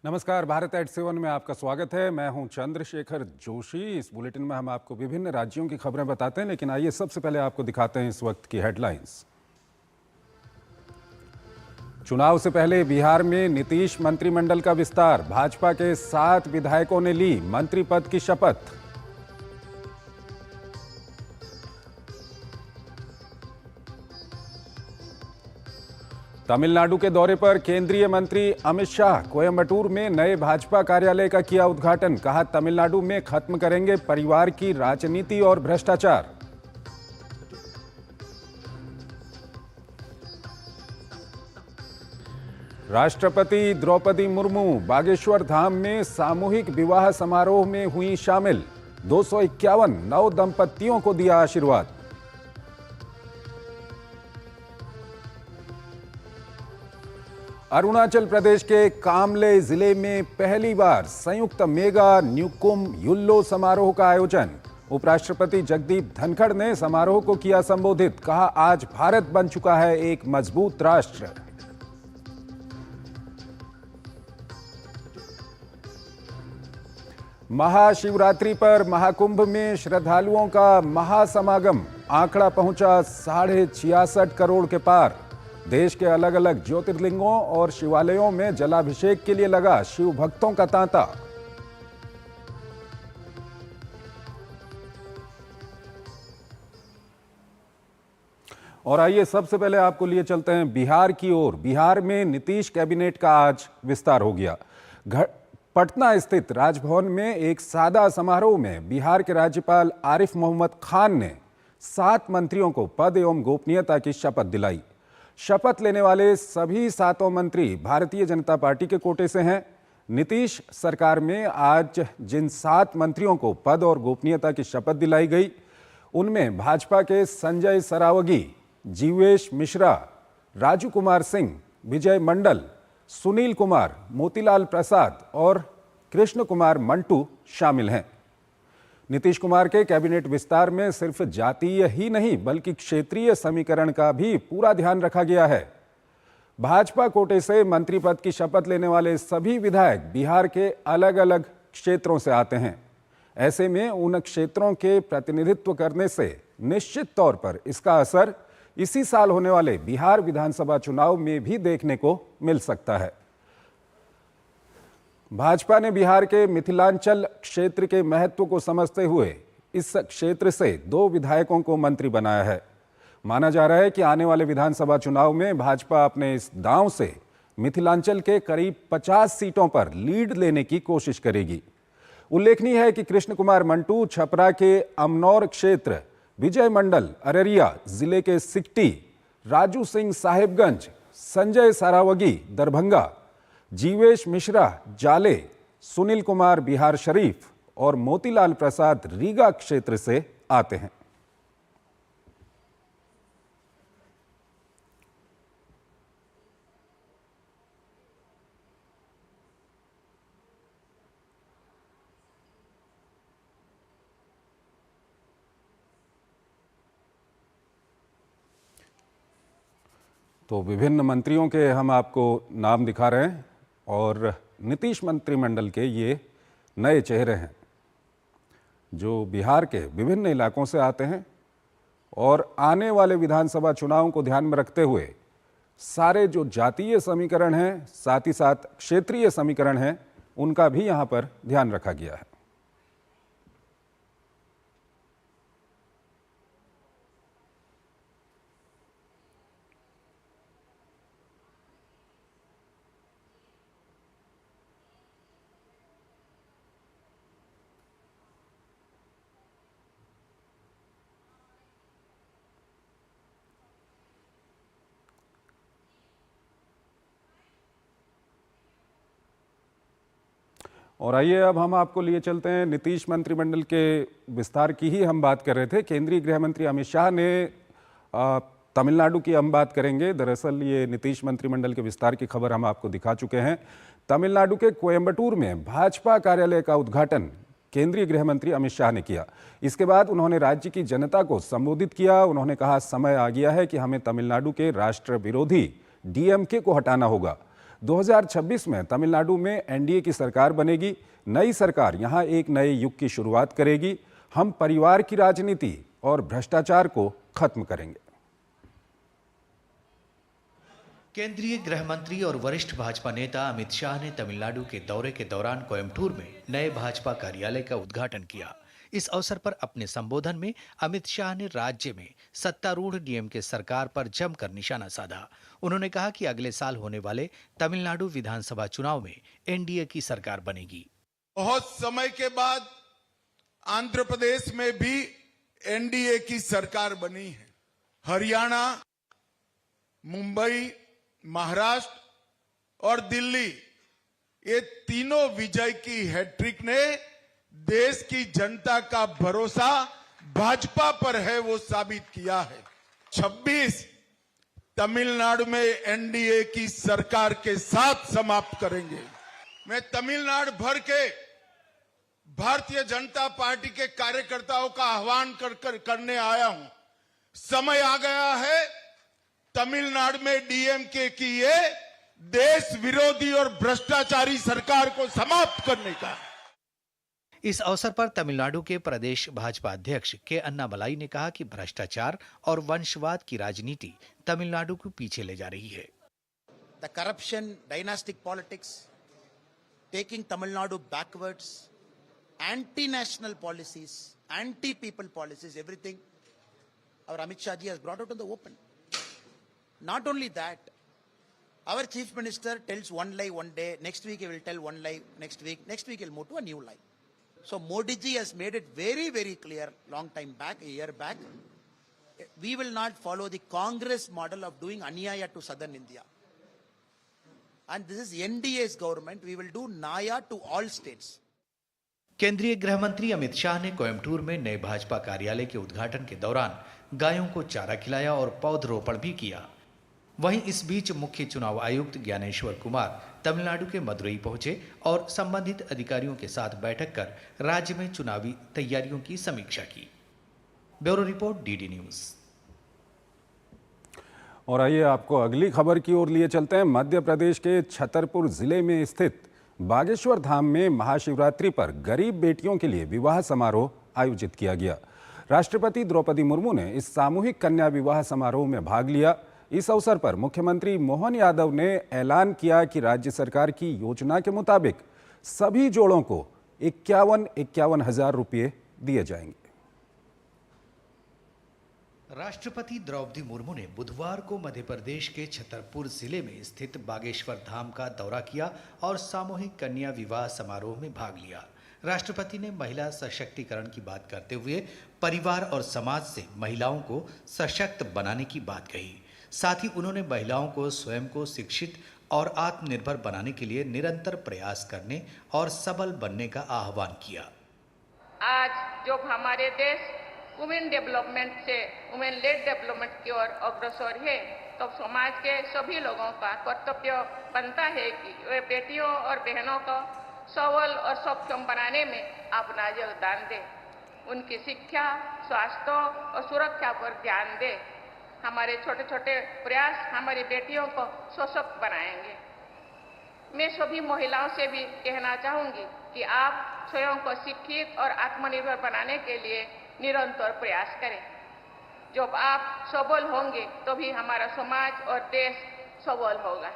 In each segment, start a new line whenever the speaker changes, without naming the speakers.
नमस्कार, भारत एट 7 में आपका स्वागत है। मैं हूं चंद्रशेखर जोशी। इस बुलेटिन में हम आपको विभिन्न राज्यों की खबरें बताते हैं, लेकिन आइए सबसे पहले आपको दिखाते हैं इस वक्त की हेडलाइंस। चुनाव से पहले बिहार में नीतीश मंत्रिमंडल का विस्तार। भाजपा के 7 विधायकों ने ली मंत्री पद की शपथ। तमिलनाडु के दौरे पर केंद्रीय मंत्री अमित शाह। कोयम्बटूर में नए भाजपा कार्यालय का किया उद्घाटन। कहा, तमिलनाडु में खत्म करेंगे परिवार की राजनीति और भ्रष्टाचार। राष्ट्रपति द्रौपदी मुर्मू बागेश्वर धाम में सामूहिक विवाह समारोह में हुई शामिल। 251 नव दंपतियों को दिया आशीर्वाद। अरुणाचल प्रदेश के कामले जिले में पहली बार संयुक्त मेगा न्यूकुम युल्लो समारोह का आयोजन। उपराष्ट्रपति जगदीप धनखड़ ने समारोह को किया संबोधित। कहा, आज भारत बन चुका है एक मजबूत राष्ट्र। महाशिवरात्रि पर महाकुंभ में श्रद्धालुओं का महासमागम। आंकड़ा पहुंचा 66.5 करोड़ के पार। देश के अलग अलग ज्योतिर्लिंगों और शिवालयों में जलाभिषेक के लिए लगा शिव भक्तों का तांता। और आइए सबसे पहले आपको लिए चलते हैं बिहार की ओर। बिहार में नीतीश कैबिनेट का आज विस्तार हो गया। पटना स्थित राजभवन में एक सादा समारोह में बिहार के राज्यपाल आरिफ मोहम्मद खान ने 7 मंत्रियों को पद एवं गोपनीयता की शपथ दिलाई। शपथ लेने वाले सभी 7 मंत्री भारतीय जनता पार्टी के कोटे से हैं। नीतीश सरकार में आज जिन 7 मंत्रियों को पद और गोपनीयता की शपथ दिलाई गई, उनमें भाजपा के संजय सरावगी, जीवेश मिश्रा, राजू कुमार सिंह, विजय मंडल, सुनील कुमार, मोतीलाल प्रसाद और कृष्ण कुमार मंटू शामिल हैं। नीतीश कुमार के कैबिनेट विस्तार में सिर्फ जातीय ही नहीं बल्कि क्षेत्रीय समीकरण का भी पूरा ध्यान रखा गया है। भाजपा कोटे से मंत्री पद की शपथ लेने वाले सभी विधायक बिहार के अलग अलग क्षेत्रों से आते हैं। ऐसे में उन क्षेत्रों के प्रतिनिधित्व करने से निश्चित तौर पर इसका असर इसी साल होने वाले बिहार विधानसभा चुनाव में भी देखने को मिल सकता है। भाजपा ने बिहार के मिथिलांचल क्षेत्र के महत्व को समझते हुए इस क्षेत्र से 2 विधायकों को मंत्री बनाया है। माना जा रहा है कि आने वाले विधानसभा चुनाव में भाजपा अपने इस दांव से मिथिलांचल के करीब 50 सीटों पर लीड लेने की कोशिश करेगी। उल्लेखनीय है कि कृष्ण कुमार मंटू छपरा के अमनौर क्षेत्र, विजय मंडल अररिया जिले के सिकटी, राजू सिंह साहेबगंज, संजय सरावगी दरभंगा, जीवेश मिश्रा जाले, सुनील कुमार बिहार शरीफ और मोतीलाल प्रसाद रीगा क्षेत्र से आते हैं। तो विभिन्न मंत्रियों के हम आपको नाम दिखा रहे हैं और नीतीश मंत्रिमंडल के ये नए चेहरे हैं जो बिहार के विभिन्न इलाकों से आते हैं और आने वाले विधानसभा चुनाव को ध्यान में रखते हुए सारे जो जातीय समीकरण हैं, साथ ही साथ क्षेत्रीय समीकरण हैं, उनका भी यहाँ पर ध्यान रखा गया है। और आइए अब हम आपको लिए चलते हैं नीतीश मंत्रिमंडल के विस्तार की ही हम बात कर रहे थे। केंद्रीय गृह मंत्री अमित शाह ने तमिलनाडु की हम बात करेंगे। दरअसल ये नीतीश मंत्रिमंडल के विस्तार की खबर हम आपको दिखा चुके हैं। तमिलनाडु के कोयम्बटूर में भाजपा कार्यालय का उद्घाटन केंद्रीय गृह मंत्री अमित शाह ने किया। इसके बाद उन्होंने राज्य की जनता को संबोधित किया। उन्होंने कहा, समय आ गया है कि हमें तमिलनाडु के राष्ट्र विरोधी डीएमके को हटाना होगा। 2026 में तमिलनाडु में एनडीए की सरकार बनेगी। नई सरकार यहां एक नए युग की शुरुआत करेगी। हम परिवार की राजनीति और भ्रष्टाचार को खत्म करेंगे।
केंद्रीय गृह मंत्री और वरिष्ठ भाजपा नेता अमित शाह ने तमिलनाडु के दौरे के दौरान कोयम्बटूर में नए भाजपा कार्यालय का उद्घाटन किया। इस अवसर पर अपने संबोधन में अमित शाह ने राज्य में सत्तारूढ़ डीएमके सरकार पर जमकर निशाना साधा। उन्होंने कहा कि अगले साल होने वाले तमिलनाडु विधानसभा चुनाव में एनडीए की सरकार बनेगी।
बहुत समय के बाद आंध्र प्रदेश में भी एनडीए की सरकार बनी है। हरियाणा, मुंबई, महाराष्ट्र और दिल्ली, ये तीनों विजय की हैट्रिक ने देश की जनता का भरोसा भाजपा पर है वो साबित किया है। 26 तमिलनाडु में एनडीए की सरकार के साथ समाप्त करेंगे। मैं तमिलनाडु भर के भारतीय जनता पार्टी के कार्यकर्ताओं का आह्वान करने आया हूं। समय आ गया है तमिलनाडु में डीएमके की ये देश विरोधी और भ्रष्टाचारी सरकार को समाप्त करने का।
इस अवसर पर तमिलनाडु के प्रदेश भाजपा अध्यक्ष के अन्नामलाई ने कहा कि भ्रष्टाचार और वंशवाद की राजनीति तमिलनाडु को पीछे ले जा रही है।
The corruption, dynastic politics, taking Tamil Nadu backwards, anti-national policies, anti-people policies, everything our Amit Shah ji has brought out in the open. Not only that, our chief minister tells one lie one day, next week he will tell one lie, next week he'll move to a new lie. So Modi ji has made it very, very clear long time back, a year back, we will not follow the Congress model of doing Anyaya to southern India. And this is NDA's government, we will do Naya to all states.
केंद्रीय गृह मंत्री अमित शाह ने कोयम्बटूर में नए भाजपा कार्यालय के उद्घाटन के दौरान गायों को चारा खिलाया और पौधरोपण भी किया। वहीं इस बीच मुख्य चुनाव आयुक्त ज्ञानेश्वर कुमार तमिलनाडु के मदुरई पहुंचे और संबंधित अधिकारियों के साथ बैठक कर राज्य में चुनावी तैयारियों की समीक्षा की। Bureau report, DD news.
और आइए आपको अगली खबर की ओर लिए चलते हैं। मध्य प्रदेश के छतरपुर जिले में स्थित बागेश्वर धाम में महाशिवरात्रि पर गरीब बेटियों के लिए विवाह समारोह आयोजित किया गया। राष्ट्रपति द्रौपदी मुर्मू ने इस सामूहिक कन्या विवाह समारोह में भाग लिया। इस अवसर पर मुख्यमंत्री मोहन यादव ने ऐलान किया कि राज्य सरकार की योजना के मुताबिक सभी जोड़ों को 51,51 हजार रुपये दिए जाएंगे।
राष्ट्रपति द्रौपदी मुर्मू ने बुधवार को मध्य प्रदेश के छतरपुर जिले में स्थित बागेश्वर धाम का दौरा किया और सामूहिक कन्या विवाह समारोह में भाग लिया। राष्ट्रपति ने महिला सशक्तिकरण की बात करते हुए परिवार और समाज से महिलाओं को सशक्त बनाने की बात कही। साथ ही उन्होंने महिलाओं को स्वयं को शिक्षित और आत्मनिर्भर बनाने के लिए निरंतर प्रयास करने और सबल बनने का आह्वान किया।
आज जब हमारे देश वुमेन डेवलपमेंट से वुमेन लेड डेवलपमेंट की ओर अग्रसर है, तो समाज के सभी लोगों का कर्तव्य बनता है कि वे बेटियों और बहनों को सबल और सक्षम बनाने में अपना योगदान दें, उनकी शिक्षा, स्वास्थ्य और सुरक्षा पर ध्यान दें। हमारे छोटे छोटे प्रयास हमारी बेटियों को सशक्त बनाएंगे। मैं सभी महिलाओं से भी कहना चाहूंगी कि आप स्वयं को शिक्षित और आत्मनिर्भर बनाने के लिए निरंतर प्रयास करें। जब आप सबल होंगे तो भी हमारा समाज और देश सबल होगा।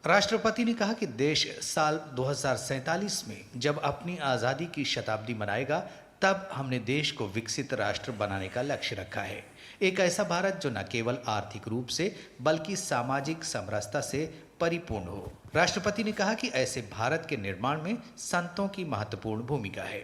राष्ट्रपति ने कहा कि देश साल 2047 में जब अपनी आज़ादी की शताब्दी मनाएगा, तब हमने देश को विकसित राष्ट्र बनाने का लक्ष्य रखा है। एक ऐसा भारत जो न केवल आर्थिक रूप से बल्कि सामाजिक समरसता से परिपूर्ण हो। राष्ट्रपति ने कहा कि ऐसे भारत के निर्माण में संतों की महत्वपूर्ण भूमिका है।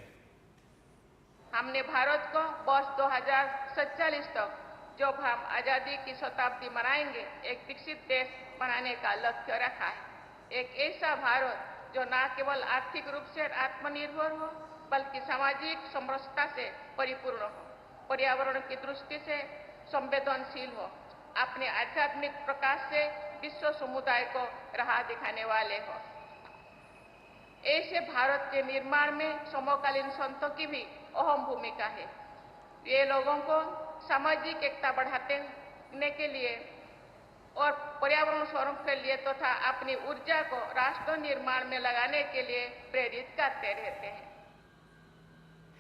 हमने भारत को वर्ष 2047 तक जब हम आजादी की शताब्दी मनाएंगे, एक विकसित देश बनाने का लक्ष्य रखा है। एक ऐसा भारत जो न केवल आर्थिक रूप से आत्मनिर्भर हो बल्कि सामाजिक समरसता से परिपूर्ण हो, पर्यावरण की दृष्टि से संवेदनशील हो, अपने आध्यात्मिक प्रकाश से विश्व समुदाय को राह दिखाने वाले हो। ऐसे भारत के निर्माण में समकालीन संतों की भी अहम भूमिका है। ये लोगों को सामाजिक एकता बढ़ाने के लिए और पर्यावरण संरक्षण के लिए तथा अपनी ऊर्जा को राष्ट्र निर्माण में लगाने के लिए प्रेरित करते रहते हैं।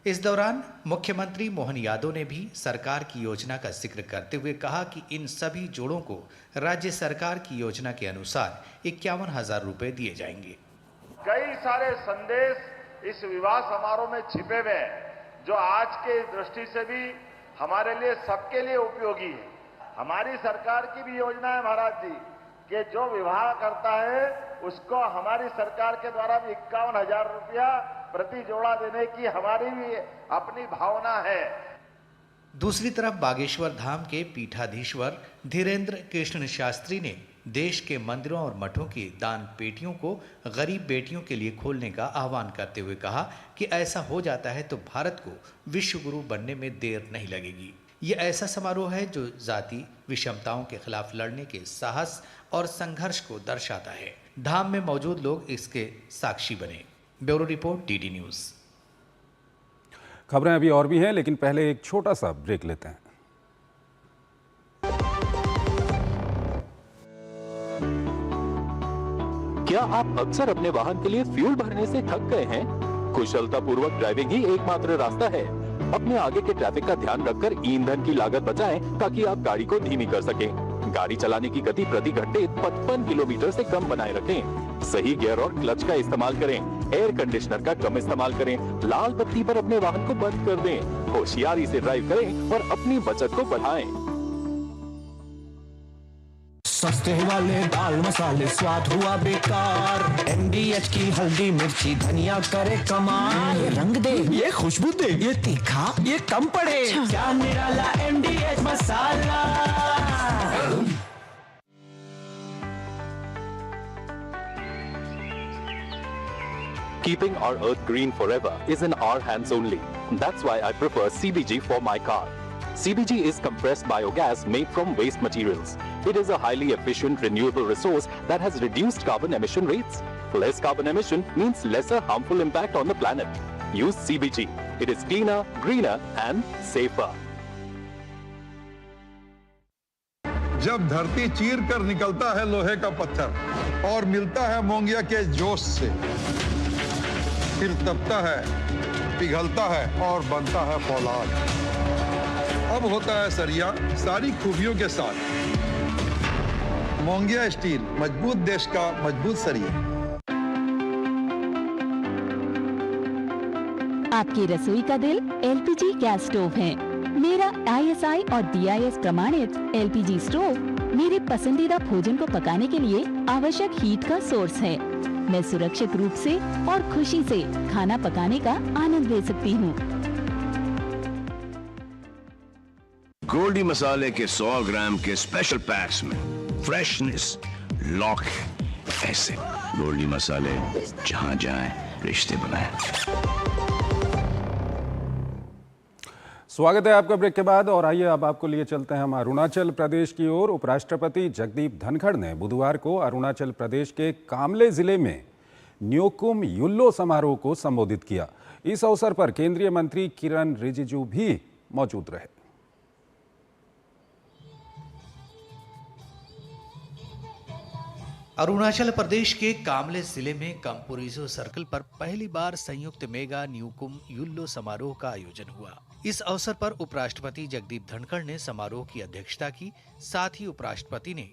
इस दौरान मुख्यमंत्री मोहन यादव ने भी सरकार की योजना का जिक्र करते हुए कहा कि इन सभी जोड़ों को राज्य सरकार की योजना के अनुसार 51,000 रुपए दिए जाएंगे।
कई सारे संदेश इस विवाह समारोह में छिपे हुए हैं, जो आज के दृष्टि से भी हमारे लिए सबके लिए उपयोगी है। हमारी सरकार की भी योजना है महाराज जी कि जो विवाह करता है उसको हमारी सरकार के द्वारा भी 51,000 रुपया प्रति जोड़ा देने की हमारी भी अपनी भावना है।
दूसरी तरफ बागेश्वर धाम के पीठाधीश्वर धीरेन्द्र कृष्ण शास्त्री ने देश के मंदिरों और मठों की दान पेटियों को गरीब बेटियों के लिए खोलने का आह्वान करते हुए कहा कि ऐसा हो जाता है तो भारत को विश्व गुरु बनने में देर नहीं लगेगी। ये ऐसा समारोह है जो जाति विषमताओं के खिलाफ लड़ने के साहस और संघर्ष को दर्शाता है। धाम में मौजूद लोग इसके साक्षी बने। Bureau report, DD news.
खबरें अभी और भी हैं, लेकिन पहले एक छोटा सा ब्रेक लेते हैं।
क्या आप अक्सर अपने वाहन के लिए फ्यूल भरने से थक गए हैं? कुशलतापूर्वक ड्राइविंग ही एकमात्र रास्ता है। अपने आगे के ट्रैफिक का ध्यान रखकर ईंधन की लागत बचाएं ताकि आप गाड़ी को धीमी कर सकें। गाड़ी चलाने की गति प्रति घंटे 55 किलोमीटर से कम बनाए रखें। सही गियर और क्लच का इस्तेमाल करें। एयर कंडीशनर का कम इस्तेमाल करें। लाल बत्ती पर अपने वाहन को बंद कर दें। होशियारी से ड्राइव करें और अपनी बचत को बढ़ाएं।
सस्ते वाले दाल मसाले स्वाद हुआ बेकार। MDH की हल्दी मिर्ची धनिया करे कमाल। ये रंग दे, ये खुशबू दे, ये तीखा, ये कम पड़े। क्या निराला MDH masala.
Keeping our earth green forever is in our hands only. That's why I prefer CBG for my car. CBG is compressed biogas made from waste materials. It is a highly efficient renewable resource that has reduced carbon emission rates. Less carbon emission means lesser harmful impact on the planet. Use CBG. It is cleaner, greener and safer.
जब धरती चीर कर निकलता है लोहे का पत्थर और मिलता है मोंगिया के जोश से, फिर तपता है, पिघलता है और बनता है फौलाद। अब होता है सरिया सारी खूबियों के साथ। मोंगिया स्टील, मजबूत देश का मजबूत सरिया।
आपकी रसोई का दिल LPG गैस स्टोव है। मेरा ISI और DIS प्रमाणित LPG स्टोव मेरे पसंदीदा भोजन को पकाने के लिए आवश्यक हीट का सोर्स है। मैं सुरक्षित रूप से और खुशी से खाना पकाने का आनंद ले सकती हूँ।
गोल्डी मसाले के 100 ग्राम के स्पेशल पैक्स में फ्रेशनेस लॉक है। ऐसे गोल्डी मसाले जहां जाएं रिश्ते बनाएं।
स्वागत है आपका ब्रेक के बाद, और आइए अब आपको लिए चलते हैं हम अरुणाचल प्रदेश की ओर। उपराष्ट्रपति जगदीप धनखड़ ने बुधवार को अरुणाचल प्रदेश के कामले जिले में न्योकुम युल्लो समारोह को संबोधित किया। इस अवसर पर केंद्रीय मंत्री किरण रिजिजू भी मौजूद रहे।
अरुणाचल प्रदेश के कामले जिले में कंपोरिजो सर्कल पर पहली बार संयुक्त मेगा न्यूकुम युल्लो समारोह का आयोजन हुआ। इस अवसर पर उपराष्ट्रपति जगदीप धनखड़ ने समारोह की अध्यक्षता की। साथ ही उपराष्ट्रपति ने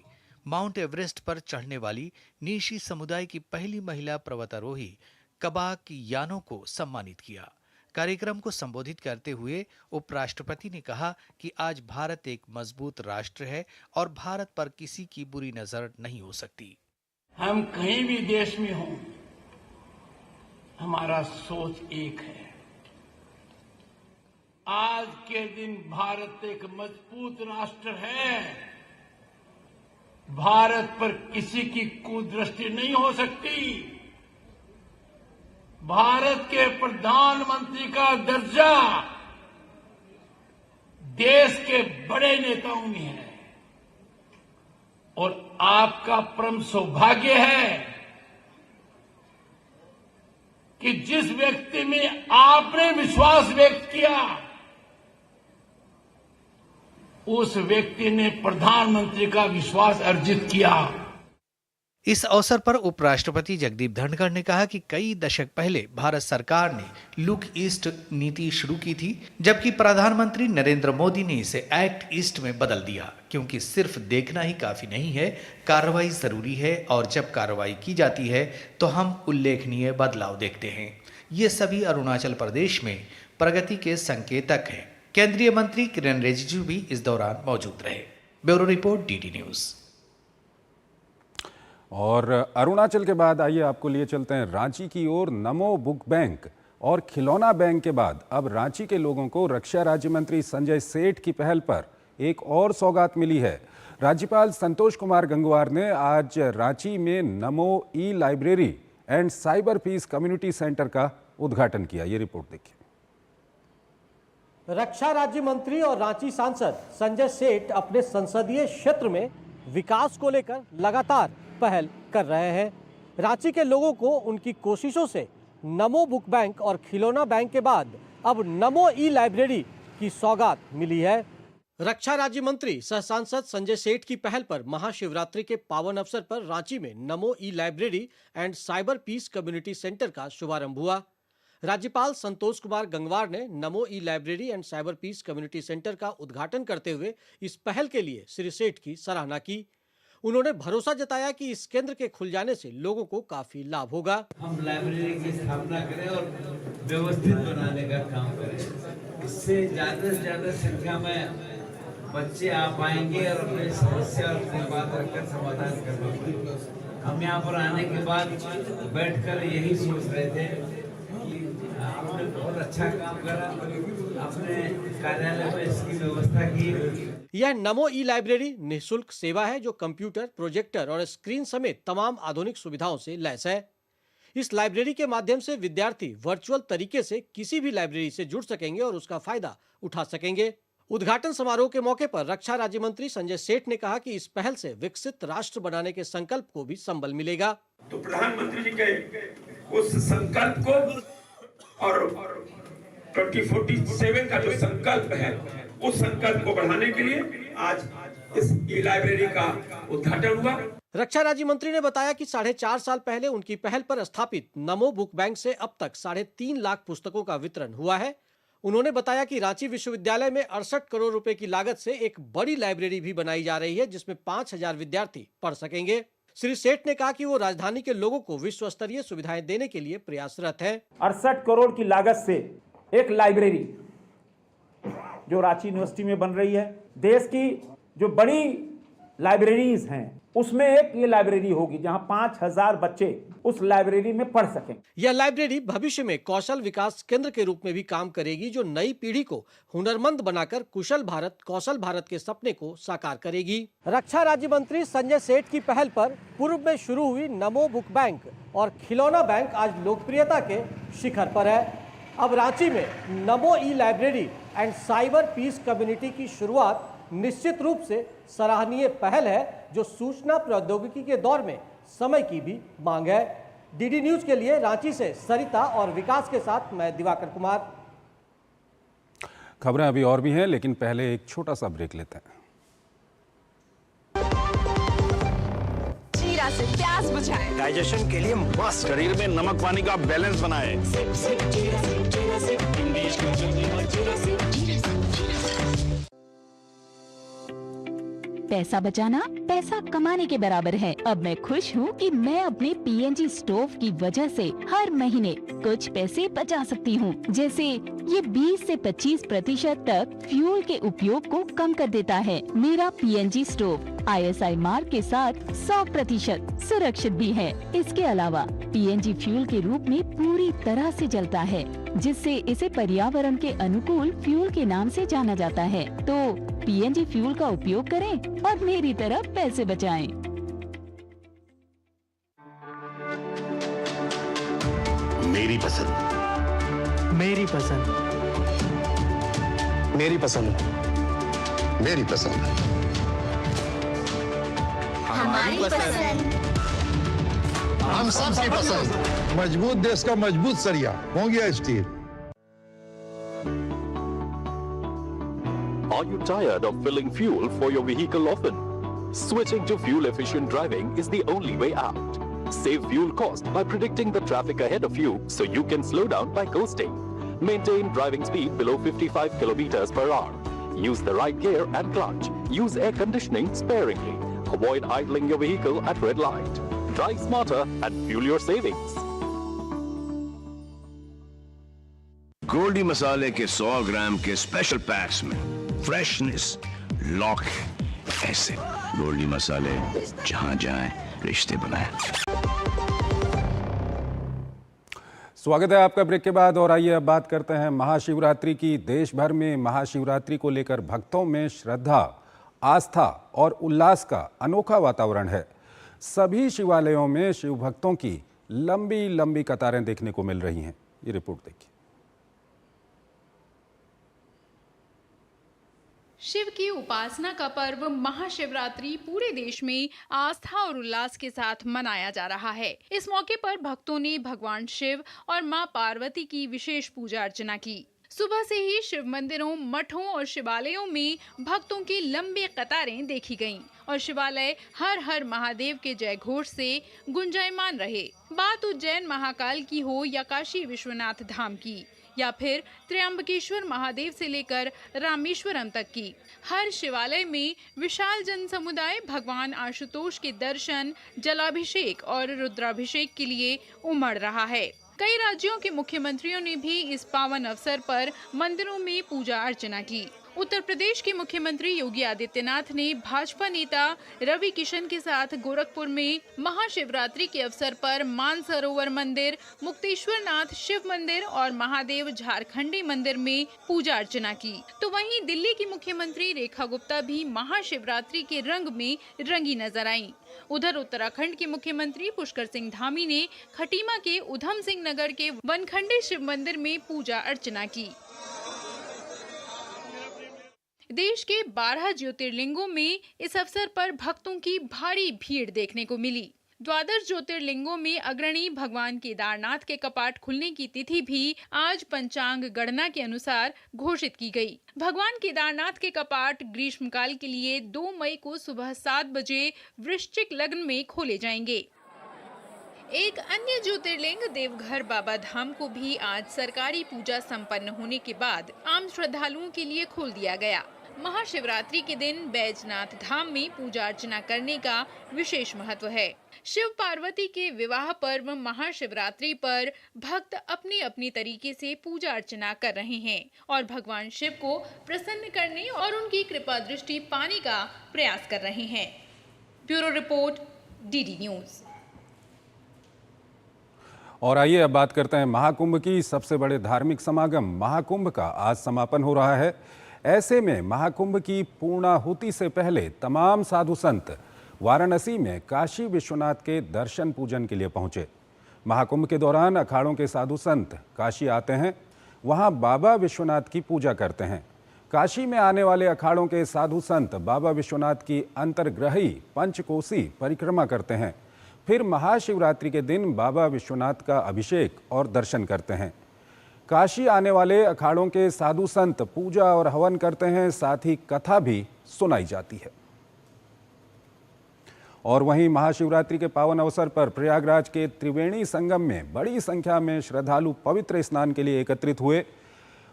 माउंट एवरेस्ट पर चढ़ने वाली नीशी समुदाय की पहली महिला पर्वतारोही कबाक यानो को सम्मानित किया। कार्यक्रम को संबोधित करते हुए उपराष्ट्रपति ने कहा कि आज भारत एक मजबूत राष्ट्र है और भारत पर किसी की बुरी नजर नहीं हो सकती।
हम कहीं भी देश में हों, हमारा सोच एक है। आज के दिन भारत एक मजबूत राष्ट्र है। भारत पर किसी की कुदृष्टि नहीं हो सकती। भारत के प्रधानमंत्री का दर्जा देश के बड़े नेताओं में है और आपका परम सौभाग्य है कि जिस व्यक्ति में आपने विश्वास व्यक्त किया उस व्यक्ति ने प्रधानमंत्री का विश्वास अर्जित किया।
इस अवसर पर उपराष्ट्रपति जगदीप धनखड़ ने कहा कि कई दशक पहले भारत सरकार ने लुक ईस्ट नीति शुरू की थी, जबकि प्रधानमंत्री नरेंद्र मोदी ने इसे एक्ट ईस्ट में बदल दिया, क्योंकि सिर्फ देखना ही काफी नहीं है, कार्रवाई जरूरी है और जब कार्रवाई की जाती है तो हम उल्लेखनीय बदलाव देखते हैं। ये सभी अरुणाचल प्रदेश में प्रगति के संकेतक हैं। केंद्रीय मंत्री किरेन रिजिजू भी इस दौरान मौजूद रहे। Bureau report, DD news.
और अरुणाचल के बाद आइए आपको लिए चलते हैं रांची की ओर। नमो बुक बैंक और खिलौना बैंक के बाद अब रांची के लोगों को रक्षा राज्य मंत्री संजय सेठ की पहल पर एक और सौगात मिली है। राज्यपाल संतोष कुमार गंगवार ने आज रांची में Namo e library and cyber peace community centre का उद्घाटन किया। ये रिपोर्ट देखिए।
रक्षा राज्य मंत्री और रांची सांसद संजय सेठ अपने संसदीय क्षेत्र में विकास को लेकर लगातार पहल कर रहे हैं। रांची के लोगों को उनकी कोशिशों से नमो बुक बैंक और खिलौना बैंक के बाद अब नमो ई लाइब्रेरी की सौगात मिली है। रक्षा राज्य मंत्री सह सांसद संजय सेठ की पहल पर महाशिवरात्रि के पावन अवसर पर रांची में Namo e library and cyber peace community centre का शुभारंभ हुआ। राज्यपाल संतोष कुमार गंगवार ने Namo e library and cyber peace community centre का उद्घाटन करते हुए इस पहल के लिए श्री सेठ की सराहना की। उन्होंने भरोसा जताया कि इस केंद्र के खुल जाने से लोगों को काफी लाभ होगा।
हम लाइब्रेरी की स्थापना करें और व्यवस्थित बनाने का काम करें, इससे ज्यादा से ज्यादा संख्या में बच्चे आ पाएंगे और अपनी समस्या अपनी बात रखकर समाधान कर पाएंगे। हम यहाँ पर आने के बाद बैठकर यही सोच रहे थे कि आपने बहुत अच्छा काम करा, अपने कार्यालय में इसकी व्यवस्था की।
यह नमो ई लाइब्रेरी निःशुल्क सेवा है जो कंप्यूटर, प्रोजेक्टर और स्क्रीन समेत तमाम आधुनिक सुविधाओं से लैस है। इस लाइब्रेरी के माध्यम से विद्यार्थी वर्चुअल तरीके से किसी भी लाइब्रेरी से जुड़ सकेंगे और उसका फायदा उठा सकेंगे। उद्घाटन समारोह के मौके पर रक्षा राज्य मंत्री संजय सेठ ने कहा कि इस पहल से विकसित राष्ट्र बनाने के संकल्प को भी संबल मिलेगा।
तो प्रधानमंत्री जी के उस संकल्प को और 2047 का जो संकल्प है, उस संकल्प को बढ़ाने के लिए आज इस ई लाइब्रेरी का उद्घाटन हुआ।
रक्षा राज्य मंत्री ने बताया कि 4.5 साल पहले उनकी पहल पर स्थापित नमो बुक बैंक से अब तक 3.5 लाख पुस्तकों का वितरण हुआ है। उन्होंने बताया कि रांची विश्वविद्यालय में 68 करोड़ रुपए की लागत से एक बड़ी लाइब्रेरी भी बनाई जा रही है, जिसमें 5000 विद्यार्थी पढ़ सकेंगे। श्री सेठ ने कहा कि वो राजधानी के लोगों को विश्व स्तरीय सुविधाएं देने के लिए प्रयासरत है।
68 करोड़ की लागत से एक लाइब्रेरी जो रांची यूनिवर्सिटी में बन रही है, देश की जो बड़ी लाइब्रेरीज हैं उसमें एक ये लाइब्रेरी होगी जहां 5000 बच्चे उस लाइब्रेरी में पढ़ सकें।
यह लाइब्रेरी भविष्य में कौशल विकास केंद्र के रूप में भी काम करेगी, जो नई पीढ़ी को हुनरमंद बनाकर कुशल भारत, कौशल भारत के सपने को साकार करेगी। रक्षा राज्य मंत्री संजय सेठ की पहल पर पूर्व में शुरू हुई नमो बुक बैंक और खिलौना बैंक आज लोकप्रियता के शिखर पर है। अब रांची में Namo e library and cyber peace community की शुरुआत निश्चित रूप से सराहनीय पहल है, जो सूचना प्रौद्योगिकी के दौर में समय की भी मांग है। डीडी न्यूज के लिए रांची से सरिता और विकास के साथ मैं दिवाकर कुमार।
खबरें अभी और भी हैं, लेकिन पहले एक छोटा सा ब्रेक लेते हैं।
जीरा से प्यास बुझाएं, डाइजेशन के लिए मस्त, शरीर में नमक पानी का बैलेंस बनाए।
पैसा बचाना पैसा कमाने के बराबर है। अब मैं खुश हूँ कि मैं अपने पीएनजी स्टोव की वजह से हर महीने कुछ पैसे बचा सकती हूँ। जैसे ये 20 से 25% तक फ्यूल के उपयोग को कम कर देता है। मेरा पीएनजी स्टोव ISI मार्क के साथ 100% सुरक्षित भी है। इसके अलावा पीएनजी फ्यूल के रूप में पूरी तरह से जलता है, जिससे इसे पर्यावरण के अनुकूल फ्यूल के नाम से जाना जाता है। तो पीएनजी फ्यूल का उपयोग करें और मेरी तरह पैसे बचाएं।
मेरी पसंद,
मेरी पसंद,
मेरी पसंद, मेरी पसंद,
हमारी पसंद,
हम सबकी पसंद। मजबूत देश का मजबूत सरिया, Mongia steel.
Are you tired of filling fuel for your vehicle often? Switching to fuel-efficient driving is the only way out. Save fuel cost by predicting the traffic ahead of you so you can slow down by coasting. Maintain driving speed below 55 kilometers per hour. Use the right gear and clutch. Use air conditioning sparingly. Avoid idling your vehicle at red light. Drive smarter and fuel your savings.
Goldiee मसाले के 100 gram के special packs में freshness lock ऐसे गोल्डी मसाले जहां जाएं रिश्ते बनाएं।
स्वागत है आपका ब्रेक के बाद और आइए अब बात करते हैं महाशिवरात्रि की। देश भर में महाशिवरात्रि को लेकर भक्तों में श्रद्धा, आस्था और उल्लास का अनोखा वातावरण है। सभी शिवालयों में शिव भक्तों की लंबी लंबी कतारें देखने को मिल रही हैं। ये रिपोर्ट देखिए।
शिव की उपासना का पर्व महाशिवरात्रि पूरे देश में आस्था और उल्लास के साथ मनाया जा रहा है। इस मौके पर भक्तों ने भगवान शिव और मां पार्वती की विशेष पूजा अर्चना की। सुबह से ही शिव मंदिरों, मठों और शिवालयों में भक्तों की लंबी कतारें देखी गईं और शिवालय हर हर महादेव के जय घोष से गुंजायमान रहे। बात उज्जैन महाकाल की हो या काशी विश्वनाथ धाम की या फिर त्र्यंबकेश्वर महादेव से लेकर रामेश्वरम तक की, हर शिवालय में विशाल जन समुदाय भगवान आशुतोष के दर्शन, जलाभिषेक और रुद्राभिषेक के लिए उमड़ रहा है। कई राज्यों के मुख्यमंत्रियों ने भी इस पावन अवसर पर मंदिरों में पूजा अर्चना की। उत्तर प्रदेश के मुख्यमंत्री योगी आदित्यनाथ ने भाजपा नेता रवि किशन के साथ गोरखपुर में महाशिवरात्रि के अवसर पर मानसरोवर मंदिर, मुक्तेश्वरनाथ शिव मंदिर और महादेव झारखंडी मंदिर में पूजा अर्चना की। तो वहीं दिल्ली की मुख्यमंत्री रेखा गुप्ता भी महाशिवरात्रि के रंग में रंगी नजर आईं। उधर उत्तराखंड के मुख्यमंत्री पुष्कर सिंह धामी ने खटीमा के उधम सिंह नगर के वनखंडी शिव मंदिर में पूजा अर्चना की। देश के 12 ज्योतिर्लिंगों में इस अवसर पर भक्तों की भारी भीड़ देखने को मिली। द्वादश ज्योतिर्लिंगों में अग्रणी भगवान केदारनाथ के कपाट खुलने की तिथि भी आज पंचांग गणना के अनुसार घोषित की गई। भगवान केदारनाथ के कपाट ग्रीष्मकाल के लिए 2 मई को सुबह 7 बजे वृश्चिक लग्न में खोले जाएंगे। एक अन्य ज्योतिर्लिंग देवघर बाबा धाम को भी आज सरकारी पूजा संपन्न होने के बाद आम श्रद्धालुओं के लिए खोल दिया गया। महाशिवरात्रि के दिन बैजनाथ धाम में पूजा अर्चना करने का विशेष महत्व है। शिव पार्वती के विवाह पर्व महाशिवरात्रि पर भक्त अपने अपने तरीके से पूजा अर्चना कर रहे हैं और भगवान शिव को प्रसन्न करने और उनकी कृपा दृष्टि पाने का प्रयास कर रहे हैं। Bureau report, DD news.
और आइए अब बात करते हैं महाकुंभ की। सबसे बड़े धार्मिक समागम महाकुंभ का आज समापन हो रहा है। ऐसे में महाकुंभ की पूर्णाहुति से पहले तमाम साधु संत वाराणसी में काशी विश्वनाथ के दर्शन पूजन के लिए पहुंचे। महाकुंभ के दौरान अखाड़ों के साधु संत काशी आते हैं, वहां बाबा विश्वनाथ की पूजा करते हैं। काशी में आने वाले अखाड़ों के साधु संत बाबा विश्वनाथ की अंतर्ग्रही पंचकोसी परिक्रमा करते हैं। फिर महाशिवरात्रि के दिन बाबा विश्वनाथ का अभिषेक और दर्शन करते हैं। काशी आने वाले अखाड़ों के साधु संत पूजा और हवन करते हैं, साथ ही कथा भी सुनाई जाती है। और वहीं महाशिवरात्रि के पावन अवसर पर प्रयागराज के त्रिवेणी संगम में बड़ी संख्या में श्रद्धालु पवित्र स्नान के लिए एकत्रित हुए।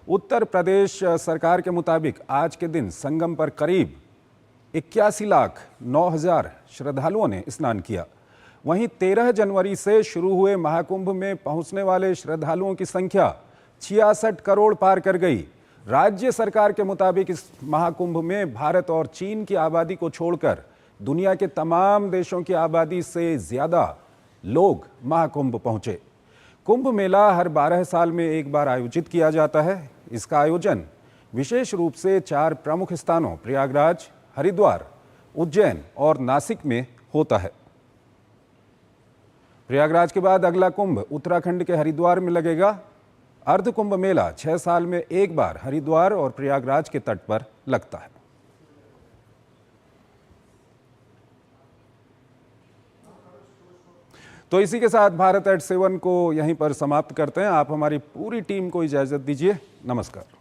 उत्तर प्रदेश सरकार के मुताबिक आज के दिन संगम पर करीब 81,09,000 श्रद्धालुओं ने स्नान किया। वहीं 13 जनवरी से शुरू हुए महाकुंभ में पहुंचने वाले श्रद्धालुओं की संख्या 66 करोड़ पार कर गई। राज्य सरकार के मुताबिक इस महाकुंभ में भारत और चीन की आबादी को छोड़कर दुनिया के तमाम देशों की आबादी से ज्यादा लोग महाकुंभ पहुंचे। कुंभ मेला हर 12 साल में एक बार आयोजित किया जाता है। इसका आयोजन विशेष रूप से 4 प्रमुख स्थानों प्रयागराज, हरिद्वार, उज्जैन और नासिक में होता है। प्रयागराज के बाद अगला कुंभ उत्तराखंड के हरिद्वार में लगेगा। अर्ध कुंभ मेला 6 साल में एक बार हरिद्वार और प्रयागराज के तट पर लगता है। तो इसी के साथ भारत@7 को यहीं पर समाप्त करते हैं। आप हमारी पूरी टीम को इजाजत दीजिए। नमस्कार।